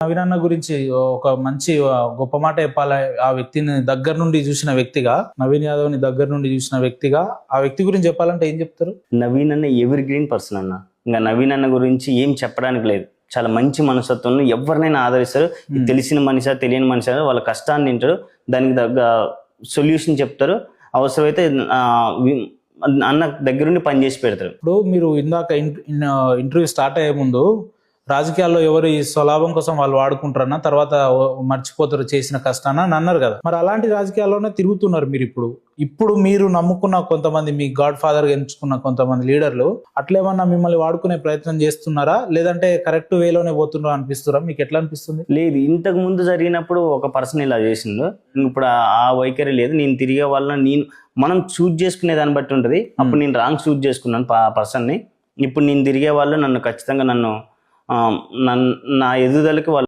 నవీన్ అన్న గురించి ఒక మంచి గొప్ప మాట చెప్పాలి. ఆ వ్యక్తిని దగ్గర నుండి చూసిన వ్యక్తిగా, నవీన్ యాదవ్ ని దగ్గర నుండి చూసిన వ్యక్తిగా ఆ వ్యక్తి గురించి చెప్పాలంటే ఏం చెప్తారు? నవీన్ అన్న ఎవర్ గ్రీన్ పర్సన్ అన్న. ఇంకా నవీన్ అన్న గురించి ఏం చెప్పడానికి లేదు. చాలా మంచి మనస్తత్వంలో ఎవరినైనా ఆదరిస్తారు. తెలిసిన మనిషా తెలియని మనిషా వాళ్ళ కష్టాన్ని తింటారు, దానికి తగ్గ సొల్యూషన్ చెప్తారు. అవసరమైతే అన్న దగ్గరుండి పనిచేసి పెడతారు. ఇప్పుడు మీరు ఇందాక ఇంటర్వ్యూ స్టార్ట్ అయ్యే ముందు రాజకీయాల్లో ఎవరు ఈ స్వలాభం కోసం వాళ్ళు వాడుకుంటారన్నా, తర్వాత మర్చిపోతారు చేసిన కష్టాన్ని అని అన్నారు కదా. మరి అలాంటి రాజకీయాల్లోనే తిరుగుతున్నారు మీరు ఇప్పుడు మీరు నమ్ముకున్న కొంతమంది, మీ గాడ్ ఫాదర్ ఎంచుకున్న కొంతమంది లీడర్లు అట్లేమన్నా మిమ్మల్ని వాడుకునే ప్రయత్నం చేస్తున్నారా, లేదంటే కరెక్ట్ వేలోనే పోతున్నారా అనిపిస్తున్నారా? మీకు ఎట్లా అనిపిస్తుంది? లేదు, ఇంతకు ముందు జరిగినప్పుడు ఒక పర్సన్ ఇలా చేసిండు, ఇప్పుడు ఆ వైఖరి లేదు. నేను తిరిగే వాళ్ళని మనం చూజ్ చేసుకునే దాన్ని బట్టి ఉంటుంది. అప్పుడు నేను రాంగ్ చూజ్ చేసుకున్నాను ఆ పర్సన్ని. ఇప్పుడు నేను తిరిగే వాళ్ళు నన్ను ఖచ్చితంగా నా ఎదుగుదలకి వాళ్ళు